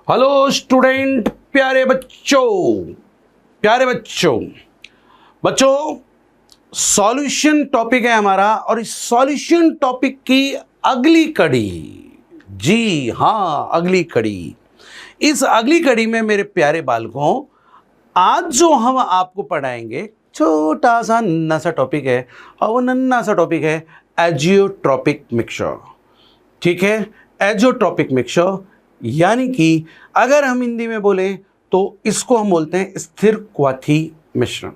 Hello student, प्यारे बच्चों solution topic है हमारा। और इस सॉल्यूशन टॉपिक की अगली कड़ी, जी हाँ अगली कड़ी, इस अगली कड़ी में मेरे प्यारे बालकों, आज जो हम आपको पढ़ाएंगे छोटा सा नन्ना सा टॉपिक है, और वो नन्ना सा टॉपिक है एजियोट्रॉपिक मिक्सचर। ठीक है, एजियोट्रॉपिक मिक्सचर यानी कि अगर हम हिंदी में बोले तो इसको हम बोलते हैं स्थिर क्वाथी मिश्रण।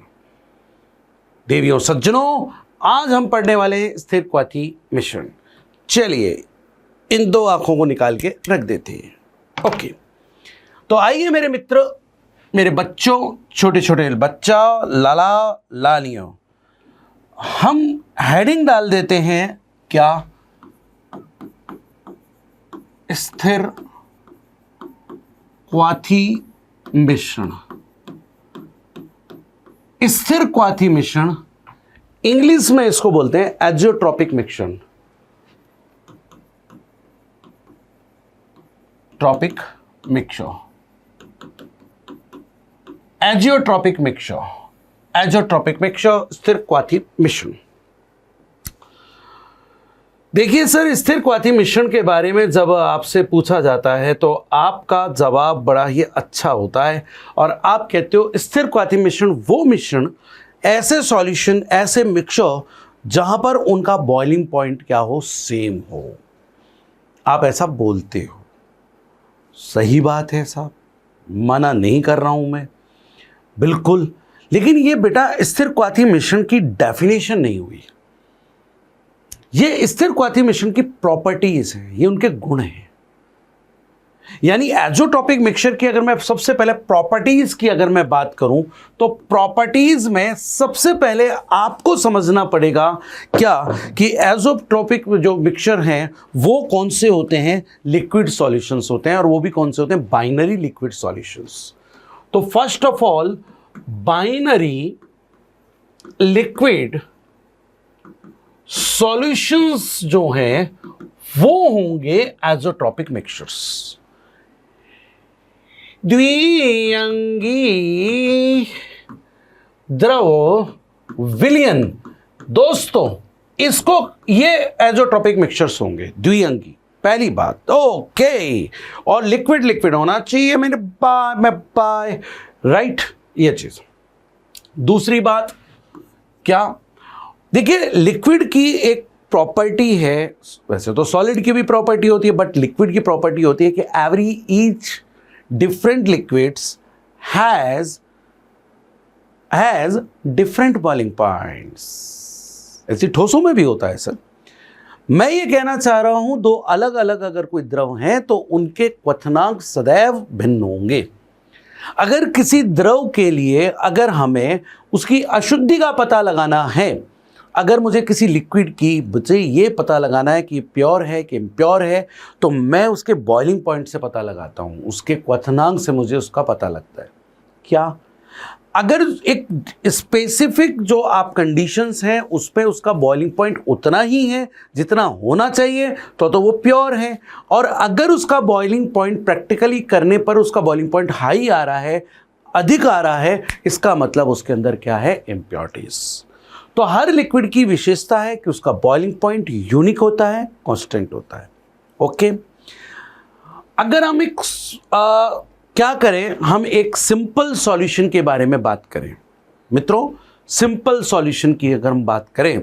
देवियों सज्जनों, आज हम पढ़ने वाले हैं स्थिर क्वाथी मिश्रण। चलिए इन दो आंखों को निकाल के रख देते हैं। ओके, तो आइए मेरे मित्र, मेरे बच्चों, छोटे छोटे बच्चा लाला लालियों, हम हेडिंग डाल देते हैं क्या? स्थिर क्वाथी मिश्रण। स्थिर क्वाथी मिश्रण, इंग्लिश में इसको बोलते हैं एजियोट्रॉपिक मिश्रण। Tropic mixture, azeotropic mixture, azeotropic mixture, स्थिर क्वाथी मिश्रण। देखिए सर, स्थिर क्वाथी मिश्रण के बारे में जब आपसे पूछा जाता है तो आपका जवाब बड़ा ही अच्छा होता है, और आप कहते हो स्थिर क्वाथी मिश्रण वो मिश्रण, ऐसे सॉल्यूशन, ऐसे मिक्सचर जहां पर उनका बॉइलिंग पॉइंट क्या हो, सेम हो। आप ऐसा बोलते हो, सही बात है साहब, मना नहीं कर रहा हूं मैं, बिल्कुल। लेकिन ये बेटा स्थिर क्वाथी मिश्रण की डेफिनेशन नहीं हुई। ये स्थिर क्वाथी मिश्रण की प्रॉपर्टीज हैं, ये उनके गुण हैं। यानी एजियोट्रॉपिक मिक्सचर की अगर मैं सबसे पहले प्रॉपर्टीज की अगर मैं बात करूं तो प्रॉपर्टीज में सबसे पहले आपको समझना पड़ेगा क्या कि एजियोट्रॉपिक जो मिक्सचर हैं वो कौन से होते हैं, लिक्विड सॉल्यूशंस होते हैं, और वो भी कौन से होते हैं, बाइनरी लिक्विड सॉल्यूशंस। तो first of all binary liquid solutions जो हैं वो होंगे एजियोट्रॉपिक मिक्सचर्स। द्विअंगी द्रव विलयन, दोस्तों इसको, ये एजियोट्रॉपिक मिक्सचर्स होंगे द्विअंगी, पहली बात। ओके, और लिक्विड लिक्विड होना चाहिए मेरे बाय, राइट, ये चीज। दूसरी बात क्या, देखिए लिक्विड की एक प्रॉपर्टी है, वैसे तो सॉलिड की भी प्रॉपर्टी होती है, बट लिक्विड की प्रॉपर्टी होती है कि every each different liquids has different boiling points. ऐसी ठोसों में भी होता है सर। मैं ये कहना चाह रहा हूं, दो अलग अलग अगर कोई द्रव हैं तो उनके क्वथनांक सदैव भिन्न होंगे। अगर किसी द्रव के लिए अगर हमें उसकी अशुद्धि का पता लगाना है, अगर मुझे किसी लिक्विड की मुझे ये पता लगाना है कि प्योर है कि इम्प्योर है, तो मैं उसके बॉइलिंग पॉइंट से पता लगाता हूँ, उसके क्वथनांक से मुझे उसका पता लगता है। क्या अगर एक स्पेसिफिक जो आप कंडीशंस हैं उस पर उसका बॉइलिंग पॉइंट उतना ही है जितना होना चाहिए तो वो प्योर है, और अगर उसका बॉइलिंग पॉइंट प्रैक्टिकली करने पर उसका बॉइलिंग पॉइंट हाई आ रहा है, अधिक आ रहा है, इसका मतलब उसके अंदर क्या है, इम्प्योरिटीज। तो हर लिक्विड की विशेषता है कि उसका बॉइलिंग पॉइंट यूनिक होता है, कांस्टेंट होता है। ओके, अगर हम एक क्या करें, हम एक सिंपल सॉल्यूशन के बारे में बात करें मित्रों, सिंपल सॉल्यूशन की अगर हम बात करें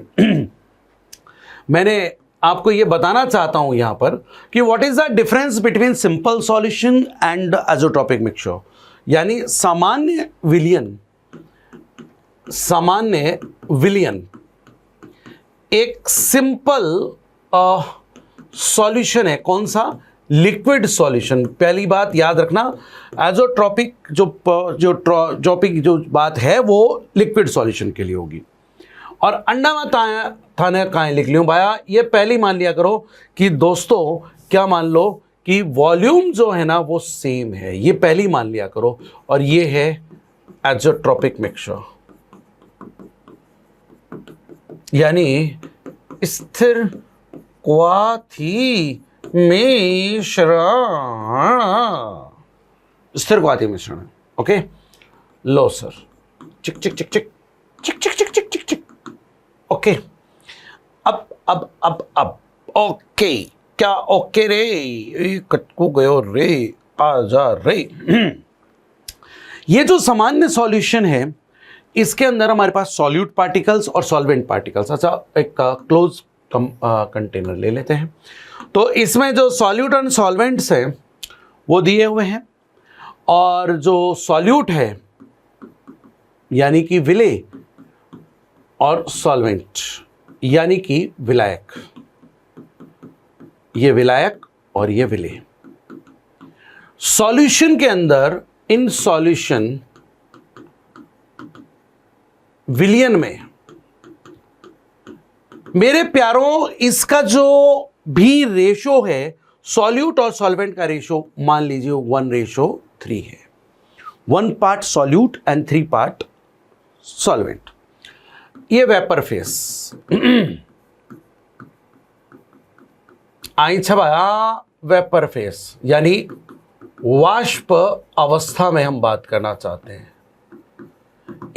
मैंने आपको यह बताना चाहता हूं यहां पर कि what is the difference between simple solution and azeotropic mixture. यानी सामान्य विलयन एक सिंपल सॉल्यूशन है। कौन सा, लिक्विड सॉल्यूशन। पहली बात याद रखना, एजियोट्रॉपिक जो बात है वो लिक्विड सॉल्यूशन के लिए होगी। और अंडा में थाने काएं लिख लियो भाया, ये पहली मान लिया करो कि दोस्तों क्या मान लो कि वॉल्यूम जो है ना वो सेम है, ये पहली मान लिया करो। और ये है एजियोट्रॉपिक मिक्सचर, यानी स्थिर क्वाथी स्थिरघाती मिश्रण। ओके, लो सर, चिक चिक चिक चिक चिक चिक चिक चिक चिक चिक। ओके, अब ओके, क्या ओके रे, कटको गयो रे, आजा रे। ये जो सामान्य सॉल्यूशन है, इसके अंदर हमारे पास सॉल्यूट पार्टिकल्स और सॉल्वेंट पार्टिकल्स। अच्छा, एक क्लोज कंटेनर ले लेते हैं। तो इसमें जो सॉल्यूट और सॉल्वेंट्स हैं वो दिए हुए हैं, और जो सॉल्यूट है यानी कि विलेय, और सॉल्वेंट यानी कि विलायक, ये विलायक और ये विलेय। सॉल्यूशन के अंदर, इन सॉल्यूशन विलियन में, मेरे प्यारों, इसका जो भी रेशो है सॉल्यूट और सॉल्वेंट का रेशो, मान लीजिए 1:3 है। 1 part solute and 3 part solvent. ये वेपर फेस आई छबाया, वेपर फेस यानी वाष्प अवस्था में हम बात करना चाहते हैं,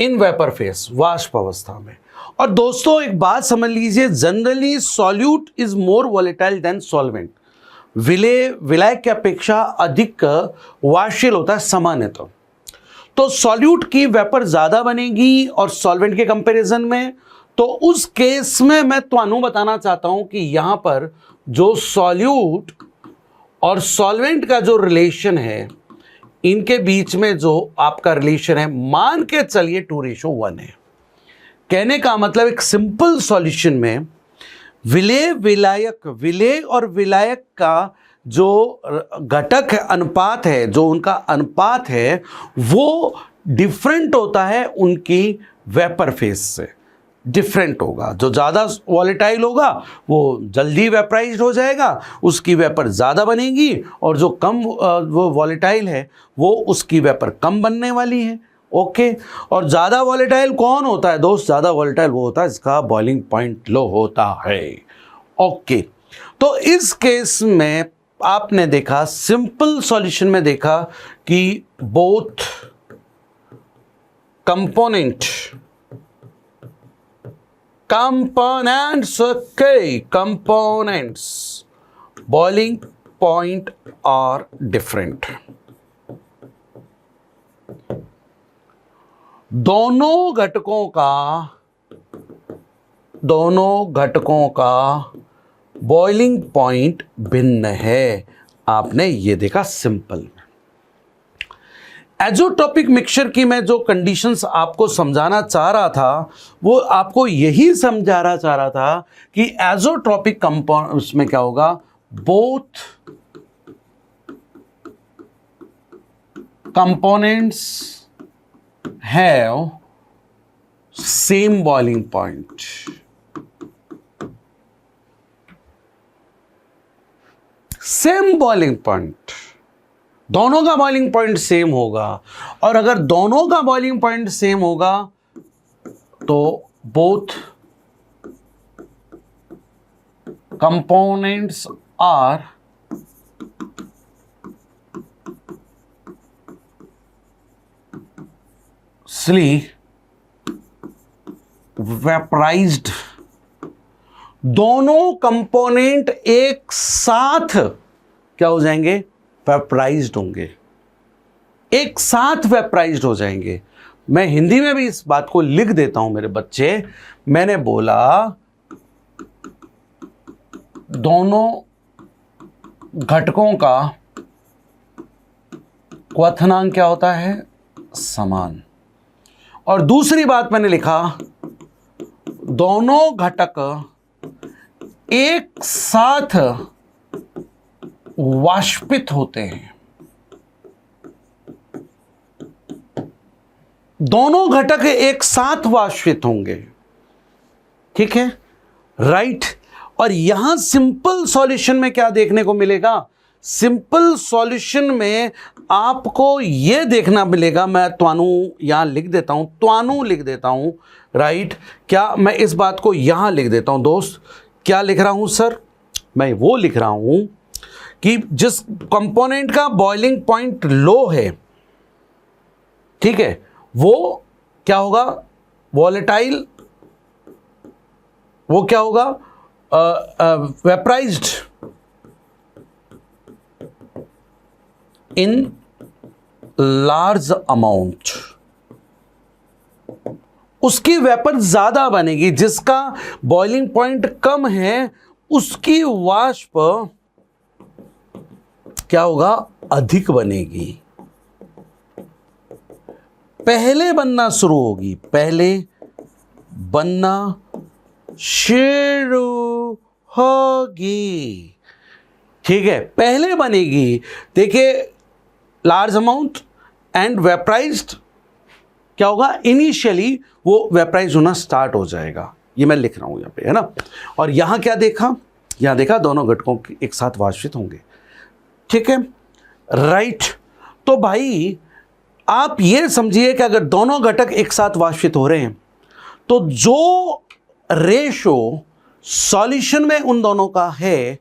इन वेपर फेस, वाष्प अवस्था में। और दोस्तों एक बात समझ लीजिए, generally solute is more volatile than solvent. विलायक की अपेक्षा अधिक वाष्यशील होता है सामान्यतः। तो सॉल्यूट की वेपर ज्यादा बनेगी और सॉल्वेंट के कंपैरिजन में। तो उस केस में मैं ਤੁਹਾਨੂੰ बताना चाहता हूं कि यहां पर जो सॉल्यूट और सॉल्वेंट का जो रिलेशन है, इनके बीच में जो आपका रिलेशन है, मान के चलिए 2:1 है। कहने का मतलब एक सिंपल सॉल्यूशन में विलेय, विलायक, विलेय और विलायक का जो घटक है, अनुपात है, जो उनका अनुपात है वो डिफरेंट होता है उनकी वेपर फेस से, डिफरेंट होगा। जो ज़्यादा वॉलेटाइल होगा वो जल्दी वेपराइज हो जाएगा, उसकी वेपर ज़्यादा बनेगी, और जो कम वो वॉलेटाइल है वो उसकी वेपर कम बनने वाली है। ओके, और ज़्यादा वॉलेटाइल कौन होता है दोस्त? ज़्यादा वॉलेटाइल वो होता है जिसका बॉइलिंग पॉइंट लो होता है। ओके, तो इस केस में आपने देखा, सिंपल सॉल्यूशन में देखा कि both components boiling point are different. दोनों घटकों का बॉइलिंग पॉइंट भिन्न है। आपने ये देखा सिंपल। एज़ोट्रॉपिक मिक्सचर की मैं जो कंडीशंस आपको समझाना चाह रहा था, वो आपको यही समझाना चाह रहा था कि एज़ोट्रॉपिक कंपाउंड उसमें क्या होगा, both components have same boiling point. Same boiling point, दोनों का बॉइलिंग पॉइंट सेम होगा। और अगर दोनों का बॉइलिंग पॉइंट सेम होगा तो बोथ कंपोनेंट्स आर वेपराइज्ड। दोनों कंपोनेंट एक साथ क्या हो जाएंगे? वेपराइज्ड होंगे, एक साथ वेपराइज्ड हो जाएंगे। मैं हिंदी में भी इस बात को लिख देता हूं मेरे बच्चे। मैंने बोला दोनों घटकों का क्वथनांक क्या होता है? समान। और दूसरी बात मैंने लिखा, दोनों घटक एक साथ वाष्पित होते हैं। दोनों घटक एक साथ वाष्पित होंगे, ठीक है, राइट। और यहां सिंपल सॉल्यूशन में क्या देखने को मिलेगा? सिंपल सॉल्यूशन में आपको यह देखना मिलेगा, मैं त्वानु यहां लिख देता हूं, राइट। क्या मैं इस बात को यहां लिख देता हूं दोस्त? क्या लिख रहा हूं सर? मैं वो लिख रहा हूं कि जिस कंपोनेंट का बॉइलिंग पॉइंट लो है, ठीक है, वो क्या होगा, वॉलेटाइल, वो क्या होगा, वेपराइज्ड इन लार्ज अमाउंट, उसकी वेपर ज्यादा बनेगी। जिसका बॉइलिंग पॉइंट कम है उसकी वाष्प क्या होगा, अधिक बनेगी, पहले बनना शुरू होगी, पहले बनना शुरू होगी, ठीक है, पहले बनेगी। देखिए, लार्ज अमाउंट एंड वेपराइज्ड क्या होगा, इनिशियली वो वेपराइज होना स्टार्ट हो जाएगा। ये मैं लिख रहा हूं यहां पे, है ना। और यहां क्या देखा, यहां देखा दोनों घटकों एक साथ वाष्पित होंगे, ठीक है, राइट। तो भाई आप ये समझिए कि अगर दोनों घटक एक साथ वाष्पित हो रहे हैं तो जो रेशो सॉल्यूशन में उन दोनों का है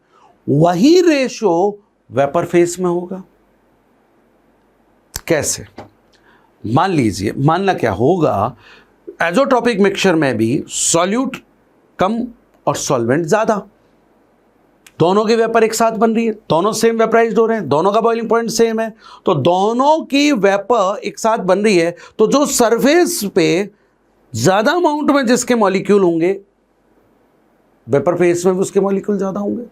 वही रेशो वेपर फेस में होगा। कैसे, मान लीजिए, मानना क्या होगा, एजोट्रोपिक मिक्सचर में भी सॉल्यूट कम और सॉल्वेंट ज्यादा, दोनों की वेपर एक साथ बन रही है, दोनों सेम वेपराइज्ड हो रहे हैं, दोनों का बॉइलिंग पॉइंट सेम है, तो दोनों की वेपर एक साथ बन रही है, तो जो सरफेस पे ज्यादा अमाउंट में जिसके मॉलिक्यूल होंगे वेपर फेस में भी उसके मॉलिक्यूल ज्यादा होंगे,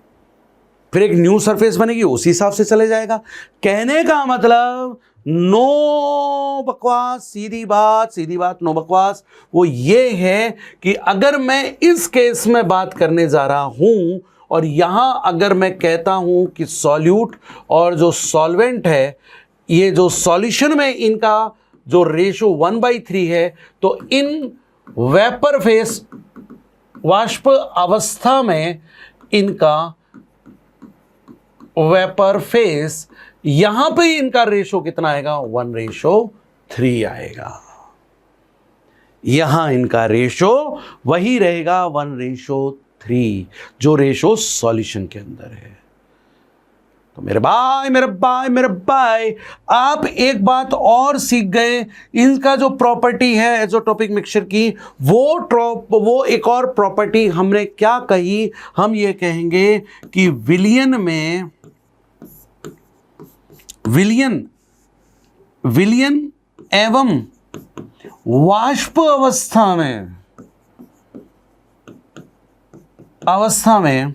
फिर एक न्यू सरफेस बनेगी, उसी हिसाब से चले जाएगा। कहने का मतलब नो बकवास, सीधी बात नो बकवास, वो ये है कि अगर मैं इस केस में बात करने जा रहा हूं और यहां अगर मैं कहता हूं कि सॉल्यूट और जो सॉल्वेंट है, ये जो सॉल्यूशन में इनका जो रेशो 1/3 है, तो इन वेपर फेस वाष्प अवस्था में इनका वेपर फेस, यहां पे इनका रेशो कितना आएगा, 1:3 आएगा। यहां इनका रेशो वही रहेगा 1:3, जो रेशो सॉल्यूशन के अंदर है। तो मेरे भाई आप एक बात और सीख गए, इनका जो प्रॉपर्टी है एजोट्रोपिक मिक्सचर की, वो एक और प्रॉपर्टी हमने क्या कही, हम ये कहेंगे कि विलयन एवं वाष्प अवस्था में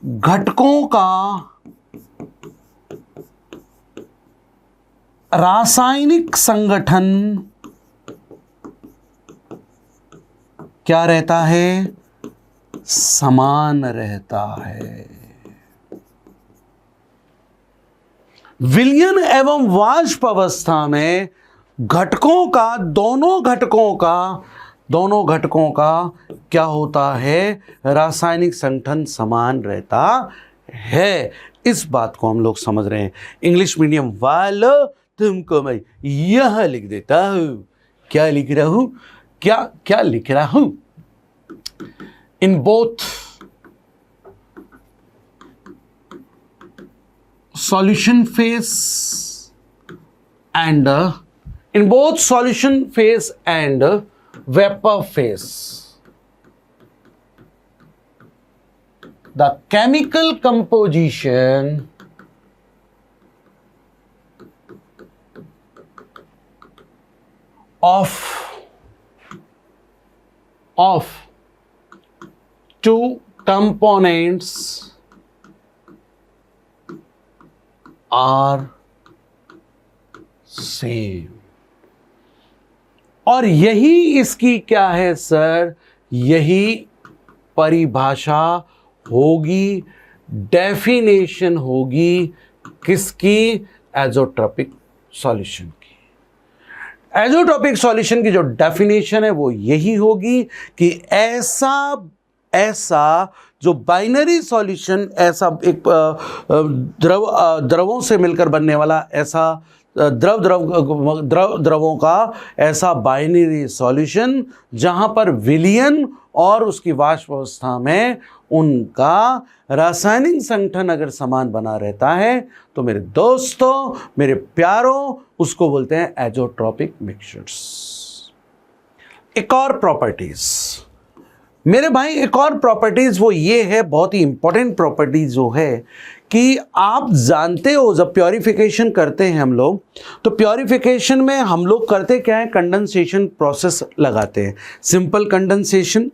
घटकों का रासायनिक संगठन क्या रहता है, समान रहता है। विलयन एवं वाष्प अवस्था में घटकों का, दोनों घटकों का क्या होता है, रासायनिक संगठन समान रहता है। इस बात को हम लोग समझ रहे हैं। इंग्लिश मीडियम वालों, तुमको मैं यहां लिख देता हूं, क्या लिख रहा हूं, क्या लिख रहा हूं, in both solution phase and in both solution phase and vapor phase, the chemical composition of two components are same। और यही इसकी क्या है सर, यही परिभाषा होगी, डेफिनेशन होगी किसकी, एजोट्रोपिक सॉल्यूशन की। एजोट्रोपिक सॉल्यूशन की जो डेफिनेशन है वो यही होगी कि ऐसा जो बाइनरी सॉल्यूशन, ऐसा एक द्रवों से मिलकर बनने वाला ऐसा द्रवों का ऐसा बाइनरी सॉल्यूशन जहां पर विलयन और उसकी वाष्प अवस्था में उनका रासायनिक संगठन अगर समान बना रहता है तो मेरे दोस्तों, मेरे प्यारों, उसको बोलते हैं एजोट्रॉपिक मिक्सचर्स। एक और प्रॉपर्टीज मेरे भाई, एक और प्रॉपर्टीज वो ये है, बहुत ही इंपॉर्टेंट प्रॉपर्टीज जो है कि आप जानते हो जब प्योरिफिकेशन करते हैं हम लोग, तो प्योरिफिकेशन में हम लोग करते क्या है, कंडेंसेशन प्रोसेस लगाते हैं। सिंपल कंडेंसेशन,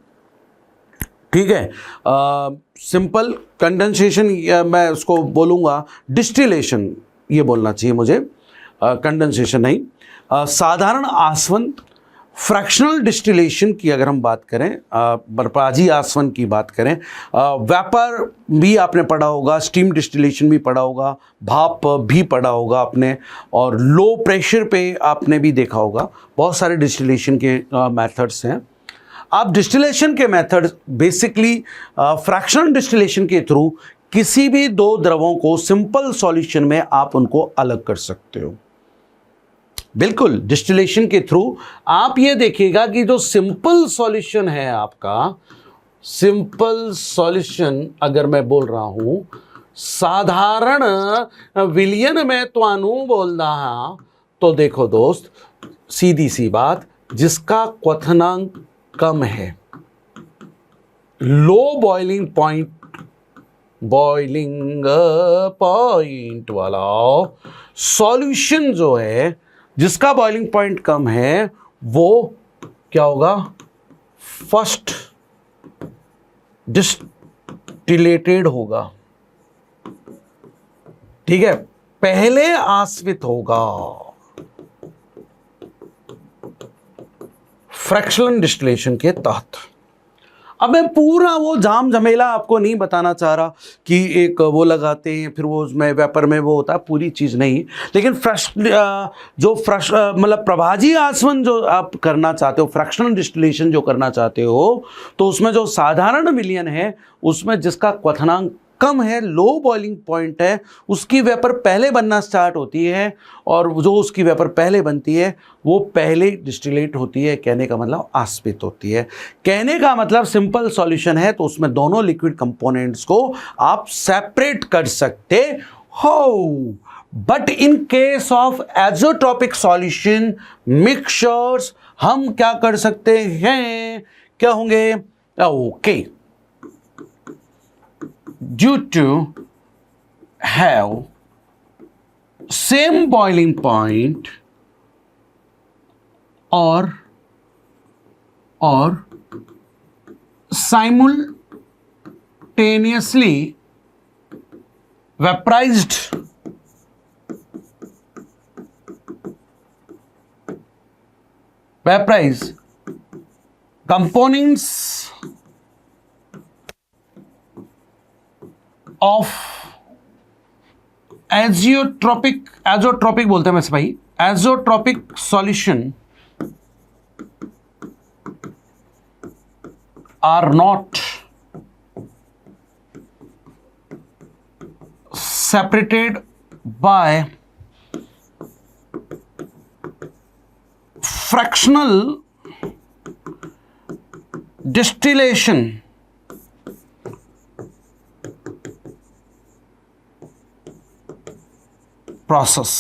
ठीक है, सिंपल कंडेंसेशन, मैं उसको बोलूँगा डिस्टिलेशन, ये बोलना चाहिए मुझे, कंडेंसेशन नहीं। साधारण आसवन, फ्रैक्शनल डिस्टिलेशन की अगर हम बात करें, बरपाजी आसवन की बात करें, वेपर भी आपने पढ़ा होगा, स्टीम डिस्टिलेशन भी पढ़ा होगा, भाप भी पढ़ा होगा आपने, और लो प्रेशर पे आपने भी देखा होगा। बहुत सारे डिस्टिलेशन के मेथड्स हैं। आप डिस्टिलेशन के मेथड बेसिकली फ्रैक्शनल डिस्टिलेशन के थ्रू किसी भी दो द्रवों को सिंपल सॉल्यूशन में आप उनको अलग कर सकते हो। बिल्कुल, डिस्टिलेशन के थ्रू आप ये देखिएगा कि जो सिंपल सॉल्यूशन है आपका, सिंपल सॉल्यूशन अगर मैं बोल रहा हूं, साधारण विलयन में त्वानु बोल रहा, तो देखो दोस्त, सीधी सी बात, जिसका क्वथनांक कम है, लो बॉइलिंग पॉइंट वाला सॉल्यूशन जो है, जिसका बॉइलिंग पॉइंट कम है, वो क्या होगा, फर्स्ट डिस्टिलेटेड होगा। ठीक है, पहले आश्वित होगा, फ्रैक्शनल डिस्टिलेशन के तहत। अब मैं पूरा वो जाम झमेला आपको नहीं बताना चाह रहा कि एक वो लगाते हैं फिर वो उसमें वेपर में वो होता है, पूरी चीज़ नहीं, लेकिन मतलब प्रभाजी आसवन जो आप करना चाहते हो, फ्रैक्शनल डिस्टिलेशन जो करना चाहते हो, तो उसमें जो साधारण विलयन है, उसमें जिसका क्वथनांक कम है, लो बॉइलिंग पॉइंट है, उसकी वेपर पहले बनना स्टार्ट होती है, और जो उसकी वेपर पहले बनती है वो पहले डिस्टिलेट होती है। कहने का मतलब आस्पित होती है। कहने का मतलब सिंपल सॉल्यूशन है तो उसमें दोनों लिक्विड कंपोनेंट्स को आप सेपरेट कर सकते हो। But in case of azeotropic solution mixtures हम क्या कर सकते हैं, क्या होंगे, okay, due to have same boiling point or simultaneously vaporized components of azeotropic बोलते हैं वैसे भाई, azeotropic solution are not separated by fractional distillation process.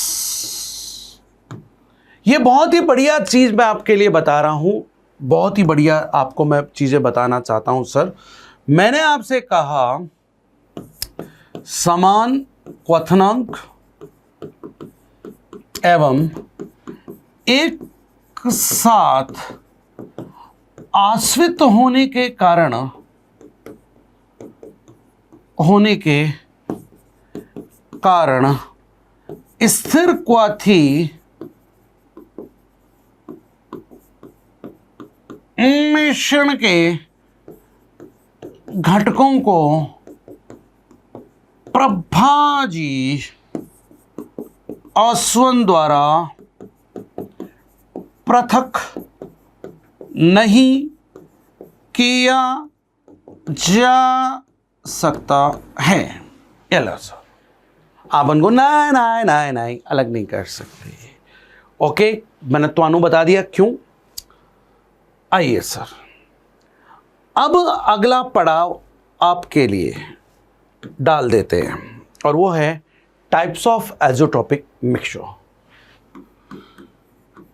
ये बहुत ही बढ़िया चीज मैं आपके लिए बता रहा हूं, बहुत ही बढ़िया आपको मैं चीजें बताना चाहता हूं। सर, मैंने आपसे कहा समान क्वथनांक एवं एक साथ आश्रित होने के कारण स्थिर क्वाथी मिश्रण के घटकों को प्रभाजी आसवन द्वारा पृथक नहीं किया जा सकता है। सर, आप उनको नहीं अलग नहीं कर सकते। ओके, मैंने तो बता दिया क्यों। आइए सर, अब अगला पड़ाव आपके लिए डाल देते हैं और वो है types of azeotropic mixture.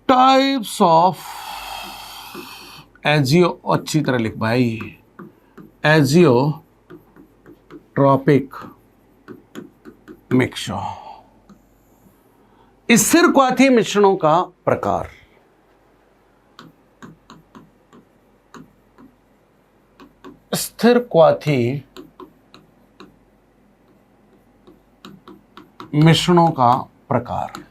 Types of AJIO, अच्छी तरह लिख भाई, एजियोट्रॉपिक मिक्सचर। स्थिर क्वाथी मिश्रणों का प्रकार। स्थिर क्वाथी मिश्रणों का प्रकार।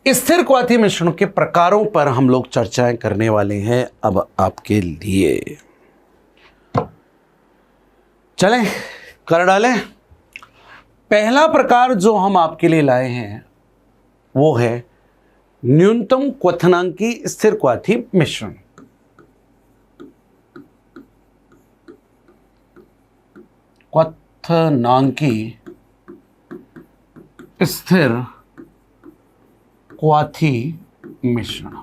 स्थिर क्वाथी मिश्रणों के प्रकारों पर हम लोग चर्चाएं करने वाले हैं अब आपके लिए। चलें कर डालें। पहला प्रकार जो हम आपके लिए लाए हैं वो है न्यूनतम क्वथनांकी स्थिर क्वाथी मिश्रण। क्वथनांकी स्थिर क्वाथी मिश्रण।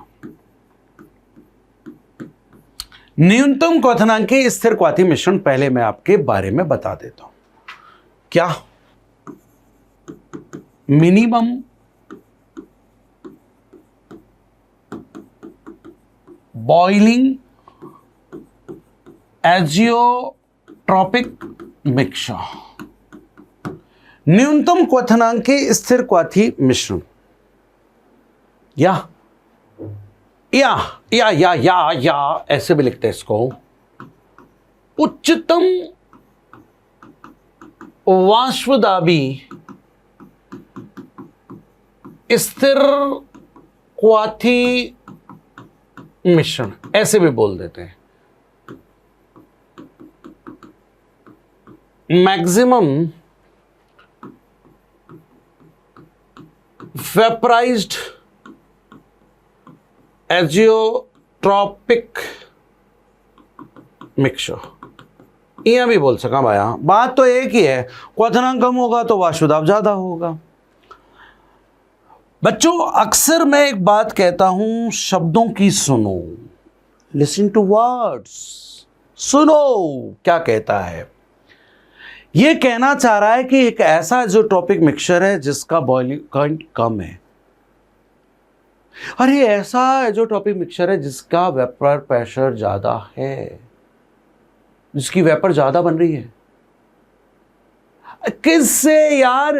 न्यूनतम क्वथनांकी स्थिर क्वाथी मिश्रण पहले मैं आपके बारे में बता देता हूं। क्या मिनिमम बॉइलिंग एजियोट्रॉपिक मिक्सचर। न्यूनतम क्वथनांकी स्थिर क्वाथी मिश्रण या ऐसे भी लिखते हैं इसको। उच्चतम वाष्पदाबी स्थिर क्वाथी मिश्रण, ऐसे भी बोल देते हैं। मैक्सिमम वेपराइज्ड एजियोट्रॉपिक मिक्सचर, यहां भी बोल सका भाया, बात तो एक ही है, क्वथनांक कम होगा तो वाष्पदाब ज्यादा होगा। बच्चों अक्सर मैं एक बात कहता हूं, शब्दों की सुनो, लिसन टू वर्ड्स, सुनो क्या कहता है। यह कहना चाह रहा है कि एक ऐसा एजियोट्रॉपिक मिक्सचर है जिसका बॉइलिंग पॉइंट कम है। अरे ऐसा एजियोट्रॉपिक मिक्सचर है जिसका वेपर प्रेशर ज्यादा है, जिसकी वेपर ज्यादा बन रही है। किससे यार?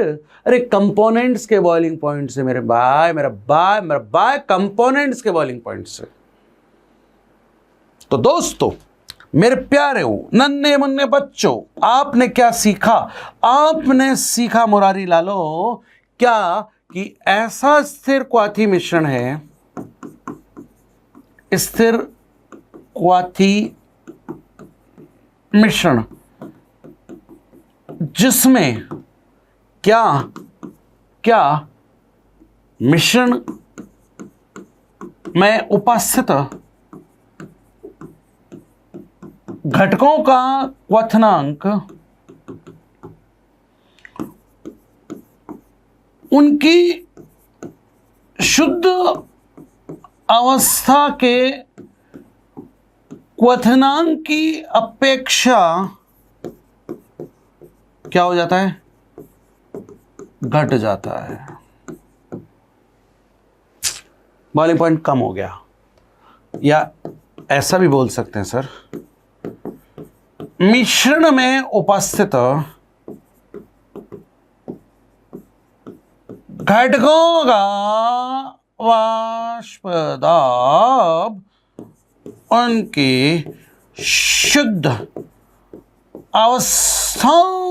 अरे कंपोनेंट्स के बॉइलिंग पॉइंट से मेरे भाई कंपोनेंट्स के बॉइलिंग पॉइंट से। तो दोस्तों मेरे प्यारे हो नन्हे मुन्ने बच्चों, आपने क्या सीखा? आपने सीखा मुरारी लालो क्या कि ऐसा स्थिर क्वाथी मिश्रण है, स्थिर क्वाथी मिश्रण जिसमें क्या मिश्रण में उपस्थित घटकों का क्वथनांक उनकी शुद्ध अवस्था के क्वथनांक की अपेक्षा क्या हो जाता है? घट जाता है। बॉइलिंग पॉइंट कम हो गया, या ऐसा भी बोल सकते हैं सर, मिश्रण में उपस्थित घटकों का वाष्प दाब उनकी शुद्ध अवस्थाओं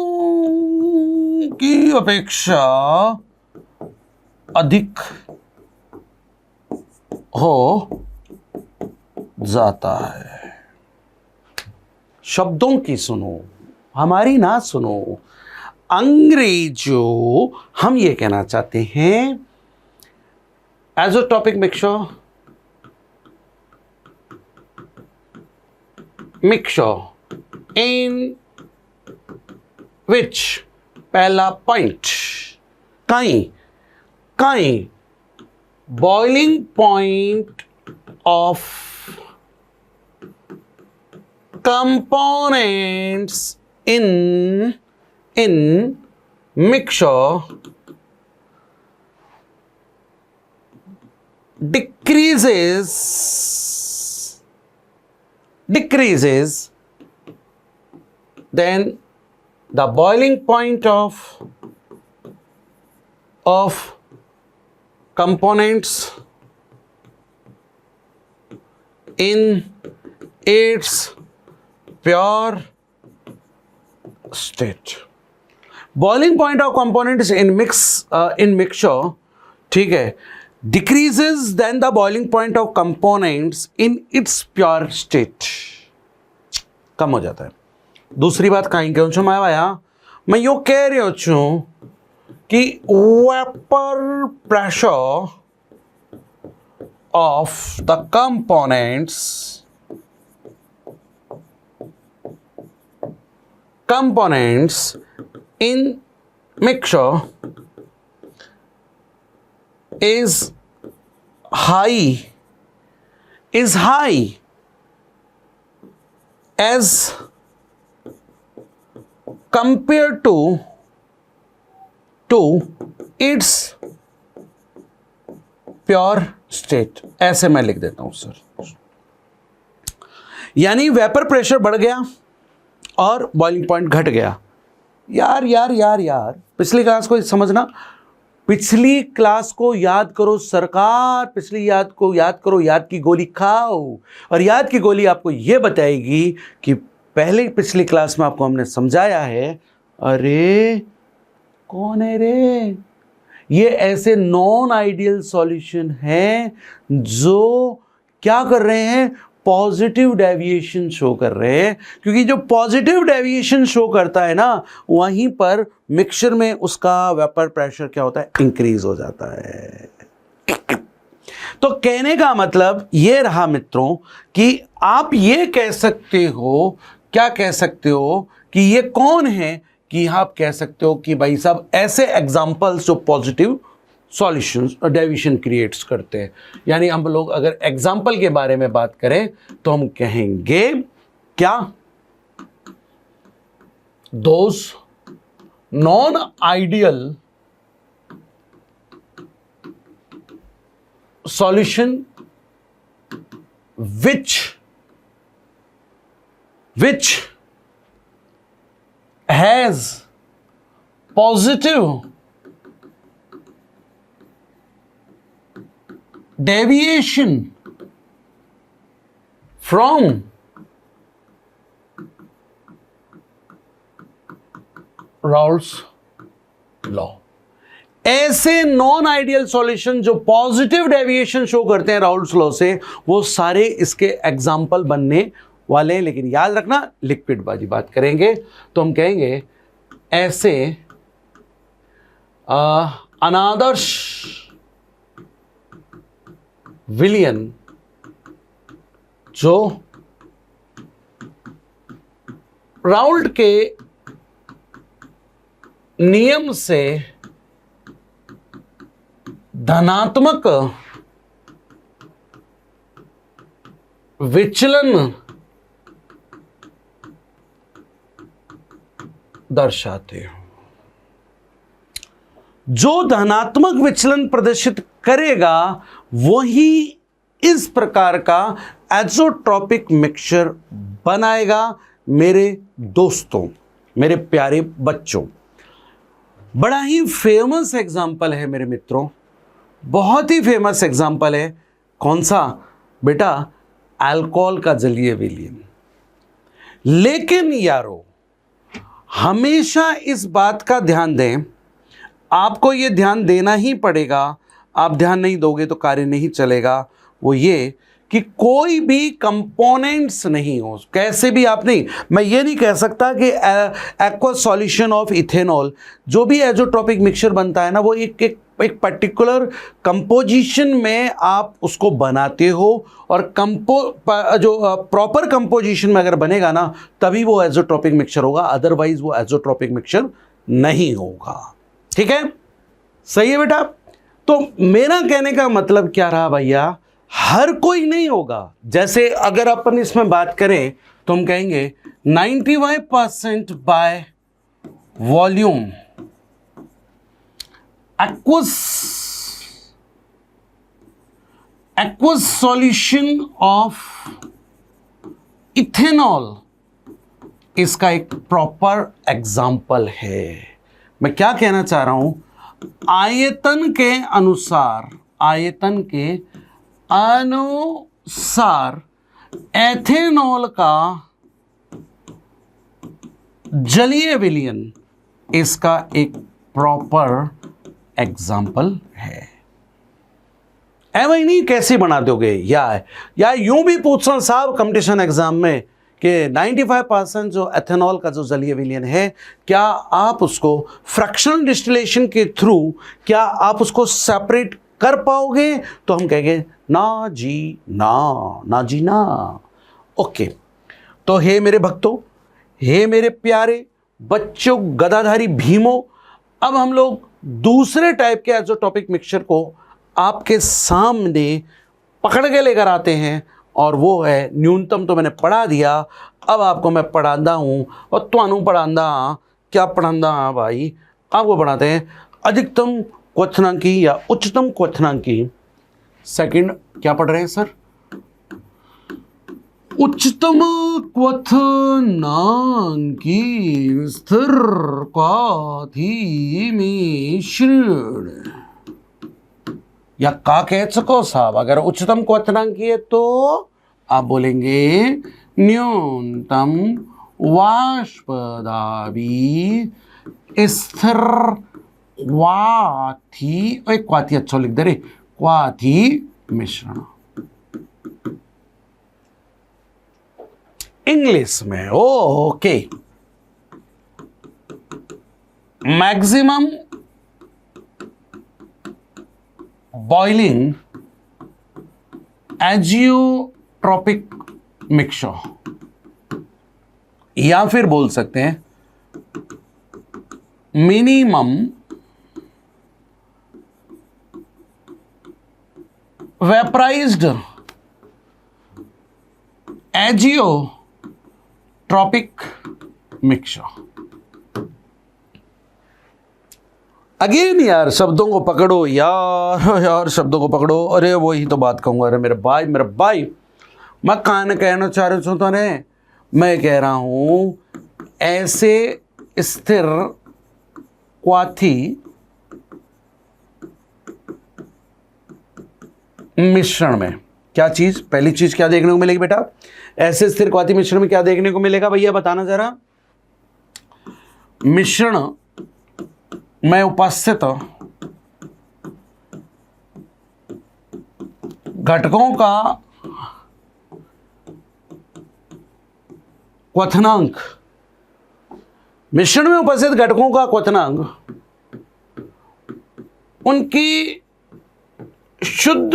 की अपेक्षा अधिक हो जाता है। शब्दों की सुनो, हमारी ना सुनो। अंग्रेजों, हम ये कहना चाहते हैं एज़ोट्रॉपिक मिक्सचर इन विच, पहला पॉइंट, काई boiling point of components in mixture decreases, then the boiling point of components in its pure state. Boiling point of components in mixture, ठीक है, decreases than the boiling point of components in its pure state. कम हो जाता है. दूसरी बात कहीं क्यों छो मैं आया, मैं यो कह रही हूँ कि vapour pressure of the components in mixture is high as compared to its pure state. ऐसे मैं लिख देता हूं सर, यानी वेपर प्रेशर बढ़ गया और बॉइलिंग पॉइंट घट गया. यार पिछली क्लास को समझना, पिछली क्लास को याद करो सरकार, पिछली याद को याद करो, याद की गोली खाओ. और याद की गोली आपको यह बताएगी कि पहले पिछली क्लास में आपको हमने समझाया है, अरे कौन है रे, ये ऐसे नॉन आइडियल सॉल्यूशन हैं जो क्या कर रहे हैं, पॉजिटिव डेविएशन शो कर रहे हैं. क्योंकि जो पॉजिटिव डेविएशन शो करता है ना, वहीं पर मिक्सचर में उसका वेपर प्रेशर क्या होता है, इंक्रीज हो जाता है. तो कहने का मतलब ये रहा मित्रों कि आप ये कह सकते हो, क्या कह सकते हो कि ये कौन है, कि आप कह सकते हो कि भाई साहब ऐसे एग्जाम्पल्स जो पॉजिटिव सॉल्यूशंस और डेविएशन क्रिएट्स करते हैं. यानी हम लोग अगर एग्जाम्पल के बारे में बात करें तो हम कहेंगे क्या, those non ideal solution which has positive deviation from Raoult's law. ऐसे नॉन आइडियल सॉल्यूशन जो पॉजिटिव डेविएशन शो करते हैं राउल्ट्स लॉ से, वो सारे इसके एग्जाम्पल बनने वाले हैं. लेकिन याद रखना, लिक्विड बाजी बात करेंगे तो हम कहेंगे ऐसे अनादर्श विलयन जो राउल्ट के नियम से धनात्मक विचलन दर्शाते हो. जो धनात्मक विचलन प्रदर्शित करेगा वही इस प्रकार का एज़ोट्रॉपिक मिक्सचर बनाएगा. मेरे दोस्तों, मेरे प्यारे बच्चों, बड़ा ही फेमस एग्जाम्पल है मेरे मित्रों, बहुत ही फेमस एग्जाम्पल है. कौन सा बेटा? अल्कोहल का जलीय विलयन. लेकिन यारो, हमेशा इस बात का ध्यान दें, आपको ये ध्यान देना ही पड़ेगा, आप ध्यान नहीं दोगे तो कार्य नहीं चलेगा. वो ये कि कोई भी कंपोनेंट्स नहीं हो, कैसे भी आप नहीं, मैं ये नहीं कह सकता कि एक्वा सॉल्यूशन ऑफ इथेनॉल, जो भी एज़ोट्रॉपिक मिक्सचर बनता है ना, वो एक पर्टिकुलर कंपोजिशन में आप उसको बनाते हो, और जो प्रॉपर कंपोजिशन में अगर बनेगा ना, तभी वो एज़ोट्रॉपिक मिक्सचर होगा, अदरवाइज वो एज़ोट्रॉपिक मिक्सचर नहीं होगा. ठीक है, सही है बेटा. तो मेरा कहने का मतलब क्या रहा भैया, हर कोई नहीं होगा. जैसे अगर अपन इसमें बात करें तो हम कहेंगे 95% by volume aqueous solution of ethanol इसका एक प्रॉपर एग्जाम्पल है। मैं क्या कहना चाह रहा हूं, आयतन के अनुसार एथेनॉल का जलीय विलयन इसका एक प्रॉपर एग्जाम्पल है। वही नहीं, कैसे बना दोगे, या यूं भी पूछ रहा साहब कंपटीशन एग्जाम में कि 95% जो एथेनॉल का जो जलीय विलयन है, क्या आप उसको फ्रैक्शनल डिस्टिलेशन के थ्रू क्या आप उसको सेपरेट कर पाओगे? तो हम कहेंगे ना जी ना। ओके, तो हे मेरे भक्तों, हे मेरे प्यारे बच्चों, गदाधारी भीमों, अब हम लोग दूसरे टाइप के एज़ोटॉपिक मिक्सचर को आपके सामने पकड़ के लेकर आते हैं, और वो है न्यूनतम तो मैंने पढ़ा दिया, अब आपको मैं पढ़ाता हूँ, और तुहानू पढ़ाता क्या पढ़ाता भाई, आपको पढ़ाते हैं अधिकतम क्वथनांकी या उच्चतम क्वथनांकी। सेकंड क्या पढ़ रहे हैं सर? उच्चतम क्वथनांकी स्थिर क्वाथी मिश्रण, या का कह सको साहब, अगर उच्चतम क्वथनांकी है तो आप बोलेंगे न्यूनतम वाष्प दाबी स्थिर क्वाथी अच्छा लिख दे रे, क्वाथी मिश्रण इंग्लिश में। Okay, maximum boiling azeotropic mixture, या फिर बोल सकते हैं मिनिमम वेपराइज्ड एजियोट्रॉपिक मिक्सचर। अगेन यार, शब्दों को पकड़ो यार शब्दों को पकड़ो। अरे वही तो बात कहूँगा, अरे मेरे भाई मैं कहना चाह रहा हूँ, तो मैं कह रहा हूँ ऐसे स्थिर क्वाथी मिश्रण में क्या चीज़, पहली चीज़ क्या देखने को मिलेगी बेटा? ऐसे स्थिर क्वाथी मिश्रण में क्या देखने को मिलेगा भैया, बताना जरा। मिश्रण में उपस्थित घटकों का क्वथनांक, मिश्रण में उपस्थित घटकों का क्वथनांक उनकी शुद्ध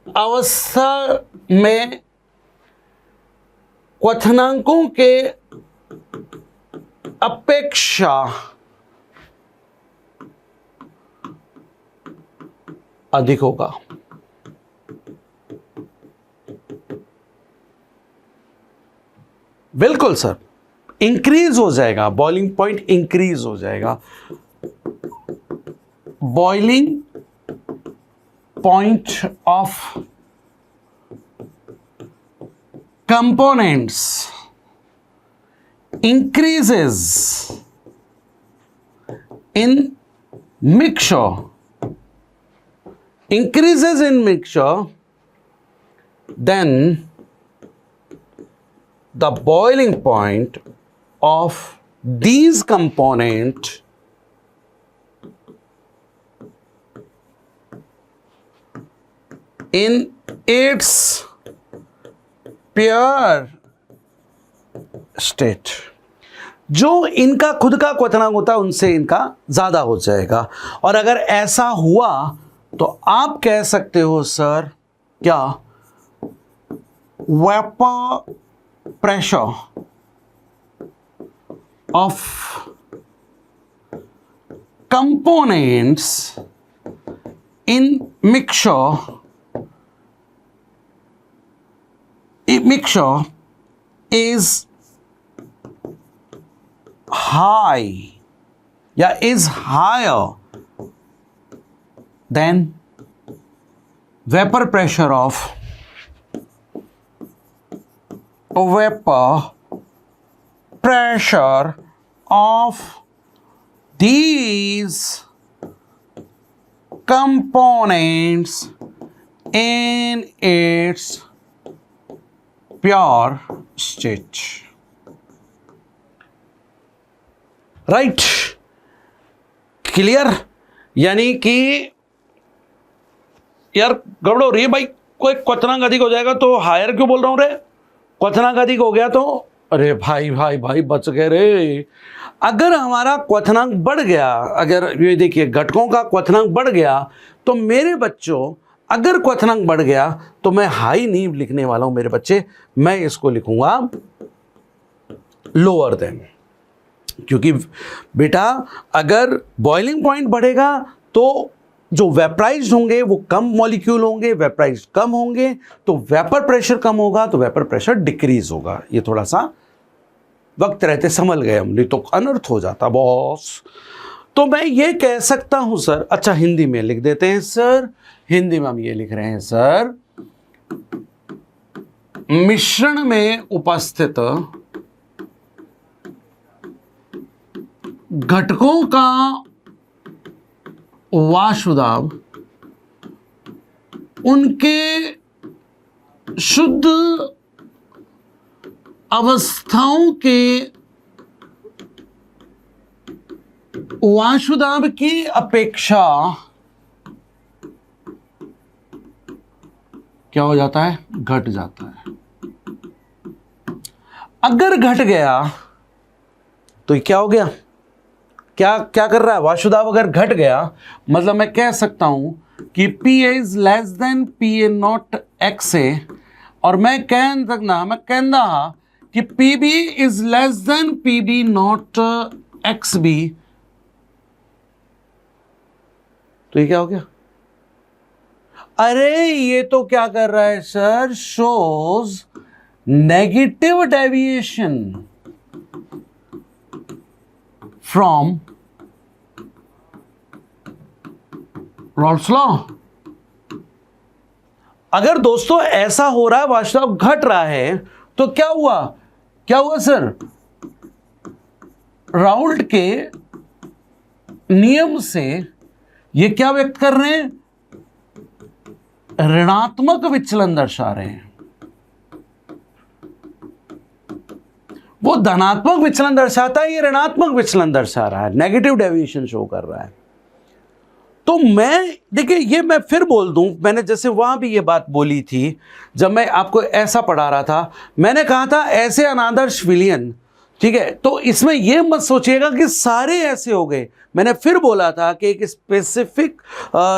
अवस्था में क्वथनांकों के अपेक्षा अधिक होगा। बिल्कुल सर, इंक्रीज हो जाएगा, बॉइलिंग पॉइंट इंक्रीज हो जाएगा। Boiling point of components increases in mixture, then the boiling point of these components in its pure state, जो इनका खुद का क्वथनांक होता है उनसे इनका ज्यादा हो जाएगा। और अगर ऐसा हुआ तो आप कह सकते हो सर क्या, vapour pressure of components in mixture is high या is higher than vapor pressure of these components in its pure state. Right, clear? यानी कि यार गड़बड़ हो रही है भाई, कोई क्वथनांक अधिक हो जाएगा तो हायर क्यों बोल रहा हूं रे? क्वथनांक अधिक हो गया तो अरे भाई भाई भाई बच गए रे। अगर हमारा क्वथनांक बढ़ गया, अगर ये देखिए घटकों का क्वथनांक बढ़ गया, तो मेरे बच्चों अगर क्वथनांक बढ़ गया तो मैं हाई नहीं लिखने वाला हूं मेरे बच्चे, मैं इसको लिखूंगा लोअर देन। क्योंकि बेटा अगर बॉइलिंग पॉइंट बढ़ेगा तो जो वेपराइज्ड होंगे वो कम मॉलिक्यूल होंगे, वेपराइज्ड कम होंगे तो वेपर प्रेशर कम होगा, तो वेपर प्रेशर डिक्रीज होगा। ये थोड़ा सा वक्त रहते संभल गए हम, नहीं तो अनर्थ हो जाता बॉस। तो मैं ये कह सकता हूं सर, अच्छा हिंदी में लिख देते हैं सर, हिंदी में हम ये लिख रहे हैं सर, मिश्रण में उपस्थित घटकों का वाष्पदाब उनके शुद्ध अवस्थाओं के वाष्पदाब की अपेक्षा क्या हो जाता है? घट जाता है। अगर घट गया तो क्या हो गया? क्या क्या कर रहा है? वाष्पदाब अगर घट गया मतलब मैं कह सकता हूं कि P A is less than P A not X A, और मैं कहना कि P B is less than P B not X B. तो ये क्या हो गया? अरे ये तो क्या कर रहा है sir? Shows negative deviation from Rawls law. अगर दोस्तों ऐसा हो रहा है, वाष्पदाब घट रहा है, तो क्या हुआ? क्या हुआ सर? राउल्ट के नियम से ये क्या व्यक्त कर रहे हैं? ऋणात्मक विचलन दर्शा रहे हैं। वो धनात्मक विचलन दर्शाता है, ये ऋणात्मक विचलन दर्शा रहा है, नेगेटिव डेविएशन शो कर रहा है। तो मैं देखिए, ये मैं फिर बोल दूं, मैंने जैसे वहां भी ये बात बोली थी जब मैं आपको ऐसा पढ़ा रहा था, मैंने कहा था ऐसे अनादर्श विलयन, ठीक है? तो इसमें यह मत सोचिएगा कि सारे ऐसे हो गए। मैंने फिर बोला था कि एक स्पेसिफिक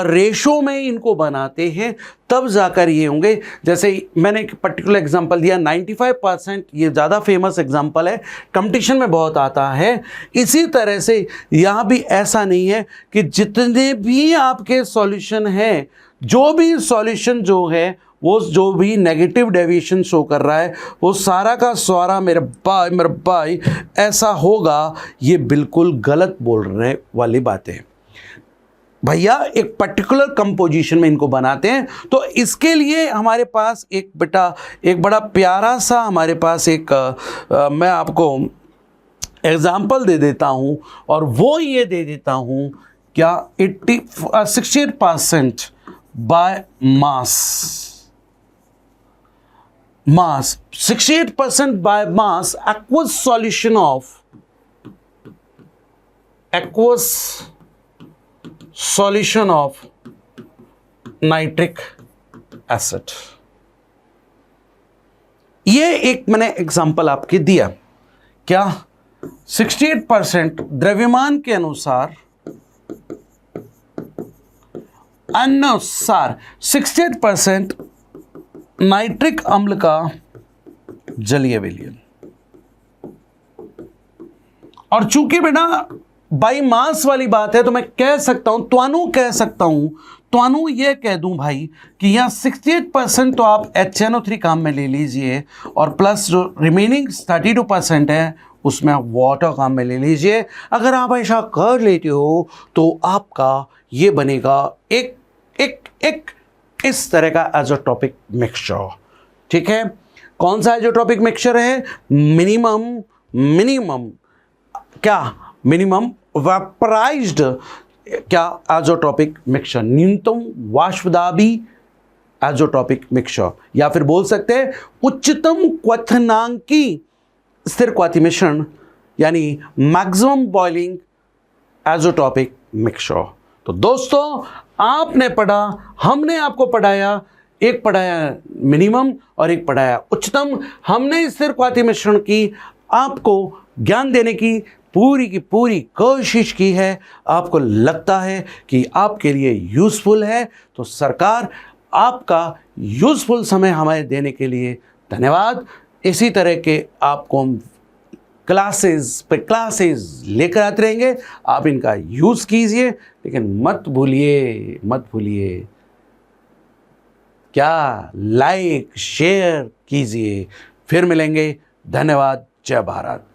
रेशो में इनको बनाते हैं तब जाकर ये होंगे। जैसे मैंने एक पर्टिकुलर एग्जांपल दिया 95%, ये ज़्यादा फेमस एग्जांपल है, कंपटीशन में बहुत आता है। इसी तरह से यहाँ भी ऐसा नहीं है कि जितने भी आपके सॉल्यूशन हैं, जो भी सॉल्यूशन जो है वो जो भी नेगेटिव डेविएशन शो कर रहा है वो सारा का सारा मेरे भाई ऐसा होगा, ये बिल्कुल गलत बोलने वाली बातें हैं भैया। एक पर्टिकुलर कंपोजिशन में इनको बनाते हैं। तो इसके लिए हमारे पास एक बड़ा प्यारा सा हमारे पास एक मैं आपको एग्जाम्पल दे देता हूँ, और वो ये दे देता हूँ क्या 68% bye mass 68% by mass aqueous solution of nitric acid। ये एक मैंने एग्जांपल आपके दिया, क्या 68% द्रव्यमान के अनुसार 68% नाइट्रिक अम्ल का जलीय विलयन। और चूंकि बेटा बाई मास वाली बात है तो मैं कह सकता हूं, त्वानु कह सकता हूं, तो ये कह दूं भाई कि यहाँ 68% तो आप HNO3 काम में ले लीजिए और प्लस जो रिमेनिंग 32% है उसमें आप वाटर काम में ले लीजिए। अगर आप ऐसा कर लेते हो तो आपका ये बनेगा एक एक एक इस तरह का एज़ोट्रॉपिक मिक्सचर। ठीक है, कौन सा एज़ोट्रॉपिक मिक्सचर है? मिनिमम क्या? मिनिमम वेपराइज्ड क्या? एज़ोट्रॉपिक मिक्सचर, न्यूनतम वाष्पदाबी एज़ोट्रॉपिक मिक्सचर, या फिर बोल सकते हैं उच्चतम क्वथनांकी स्थिर क्वाथी मिश्रण, यानी मैक्सिमम बॉइलिंग एज़ोट्रॉपिक मिक्सचर। तो दोस्तों आपने पढ़ा, हमने आपको पढ़ाया, एक पढ़ाया मिनिमम और एक पढ़ाया उच्चतम। हमने स्थिर क्वाथी मिश्रण की आपको ज्ञान देने की पूरी कोशिश की है। आपको लगता है कि आपके लिए यूज़फुल है तो सरकार आपका यूज़फुल समय हमें देने के लिए धन्यवाद। इसी तरह के आपको हम क्लासेस पे क्लासेस लेकर आते रहेंगे, आप इनका यूज़ कीजिए, लेकिन मत भूलिए क्या? लाइक शेयर कीजिए। फिर मिलेंगे। धन्यवाद। जय भारत।